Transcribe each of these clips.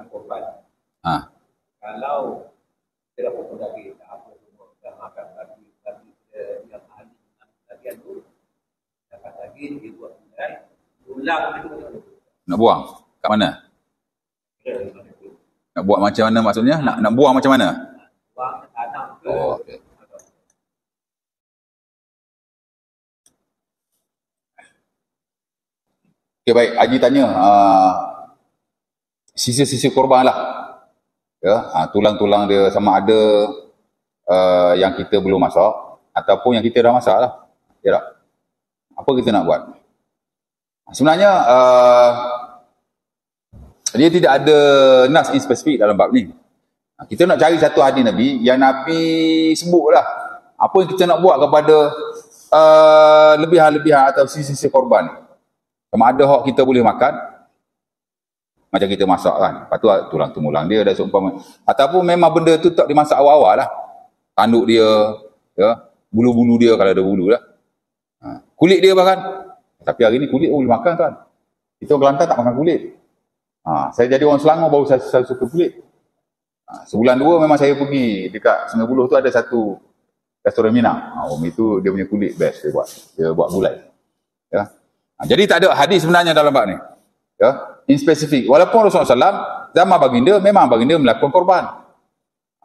dengan korban. Ha. Kalau kita dah potong daging, dah apa semua, dah makan daging yang ahli daging tu, dapat daging, dia buat gulai, ulang itu macam mana? Nak buang? Kat mana? Nak buat macam mana maksudnya? Nak buang macam mana? Buang tanam ke? Oh, okey. Okey, baik. Haji tanya, sisa-sisa korban lah. Ya, tulang-tulang dia sama ada yang kita belum masak ataupun yang kita dah masak lah. Ya tak? Apa kita nak buat? Sebenarnya dia tidak ada nas in spesifik dalam bab ni. Kita nak cari satu hadis Nabi yang Nabi sebutlah apa yang kita nak buat kepada lebihan-lebihan atau sisa-sisa korban. Sama ada hak kita boleh makan, macam kita masak kan. Lepas tu tulang temulang dia dah seumpama. Ataupun memang benda tu tak dimasak awal-awal lah. Tanduk dia, ya, bulu-bulu dia kalau ada bulu lah. Kulit dia bahkan. Tapi hari ni kulit boleh makan kan. Kita orang Kelantan tak makan kulit. Saya jadi orang Selangor baru saya suka kulit. Sebulan dua memang saya pergi dekat Sungai Buloh tu ada satu restoran Minang. Itu dia punya kulit best dia buat gulai. Ya. Jadi tak ada hadis sebenarnya dalam bab ni. Ya, in spesifik. Walaupun Rasulullah SAW zaman baginda memang baginda melakukan korban.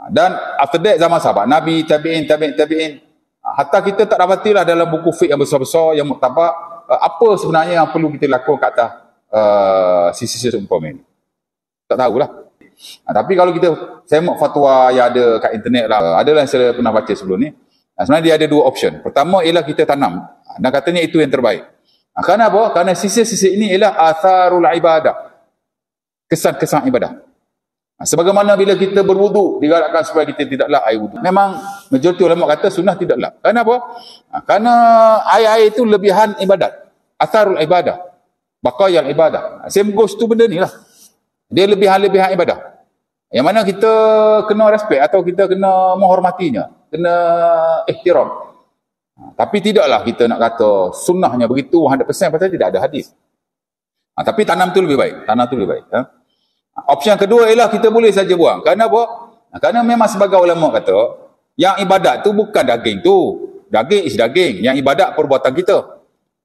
Dan after that zaman sahabat Nabi, tabi'in. Hatta kita tak dapatilah dalam buku fiqh yang besar-besar yang muktabak apa sebenarnya yang perlu kita lakukan kat atas sisi-sisi seumpama ini. Tak tahulah. Tapi kalau kita semak fatwa yang ada kat internet lah, adalah yang saya pernah baca sebelum ni. Sebenarnya dia ada dua option. Pertama ialah kita tanam. Dan katanya itu yang terbaik. Kerana apa? Kerana sisi-sisi ini ialah atharul ibadah. Kesan-kesan ibadah. Sebagaimana bila kita berwuduk, digalakkan supaya kita tidaklah air wuduk. Memang majoriti ulama kata sunnah tidaklah. Kerana apa? Kerana air-air itu lebihan ibadat. Atharul ibadah. Baqayal ibadah. Same goes tu benda ni lah. Dia lebihan-lebihan ibadah. Yang mana kita kena respect atau kita kena menghormatinya. Kena ihtiram. Tapi tidaklah kita nak kata sunnahnya begitu 100% pasal tidak ada hadis. Tapi tanam tu lebih baik. Tanam tu lebih baik. Opsi yang kedua ialah kita boleh saja buang. Kerana apa? Kerana memang sebagai ulama kata, yang ibadat tu bukan daging tu. Daging is daging. Yang ibadat perbuatan kita.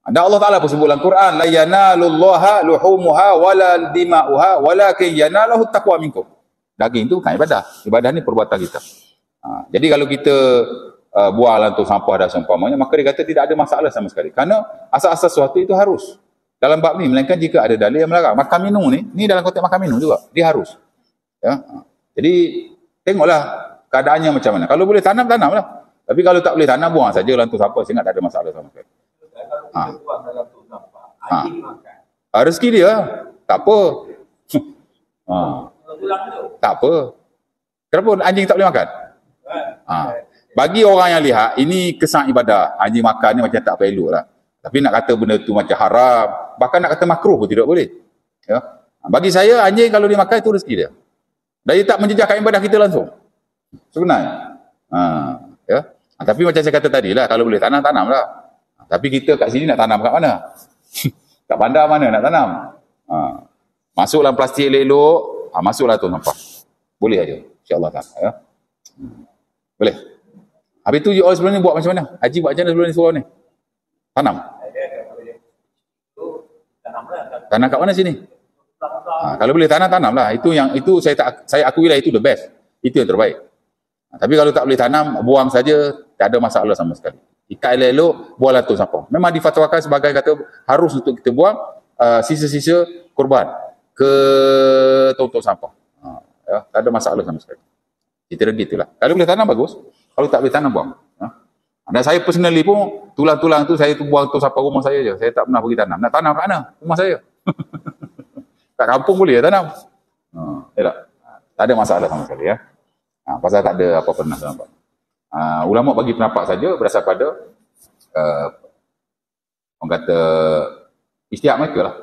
Dan Allah Ta'ala pun sebut dalam Quran, la yanalullaha luhumuha wala dima'uha walakin yanalahu taqwa minkum. Daging tu bukan ibadah. Ibadah ni perbuatan kita. Jadi kalau kita buang lantung sampah dan seumpamanya, maka dia kata tidak ada masalah sama sekali. Kerana asas-asas sesuatu itu harus dalam bab ni, melainkan jika ada dalil yang melarang. Makan minum ni dalam konteks makan minum juga, dia harus. Ya. Jadi tengoklah keadaannya macam mana. Kalau boleh tanam, tanamlah. Tapi kalau tak boleh tanam, buang saja lantung sampah, saya ingat tak ada masalah sama sekali. Rezeki dia, tak apa. Tak apa. Kenapa anjing tak boleh makan? Bagi orang yang lihat, ini kesan ibadah. Anjing makan ni macam tak elok lah. Tapi nak kata benda tu macam haram, bahkan nak kata makruh pun tidak boleh. Ya. Bagi saya, anjing kalau dia makan, itu rezeki dia. Dan dia tak menjejaskan ibadah kita langsung. Sebenarnya. Ya. Tapi macam saya kata tadi lah, kalau boleh tanam, tanam lah. Tapi kita kat sini nak tanam kat mana? Kat bandar mana nak tanam? Masuk dalam plastik elok-elok, masuklah tu nampak. Boleh aja. InsyaAllah tak. Ya. Boleh. Habis tu you all sebelum ni buat macam mana? Haji buat macam mana sebelum ni suruh ni? Tanam. Tanam kat mana sini? Kalau boleh tanam, tanamlah. Itu saya akui lah itu the best. Itu yang terbaik. Tapi kalau tak boleh tanam, buang saja, tak ada masalah sama sekali. Ikat elok-elok, buanglah tu sampah. Memang difatwakan sebagai kata harus untuk kita buang sisa-sisa korban ke tong-tong sampah. Ya, tak ada masalah sama sekali. Kita gitulah. Kalau boleh tanam bagus. Kalau tak boleh tanam, buang. Dan saya personally pun, tulang-tulang tu saya tu buang tu sampah rumah saya je. Saya tak pernah pergi tanam. Nak tanam kat mana? Rumah saya. Kat kampung boleh tanam. Tak ada masalah sama sekali. Ya. Pasal tak ada apa-apa pernah nampak. Ulama bagi pendapat saja berdasar pada orang kata istiak mereka lah.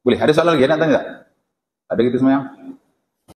Boleh. Ada soalan lagi nak tanya tak? Ada kita semayang?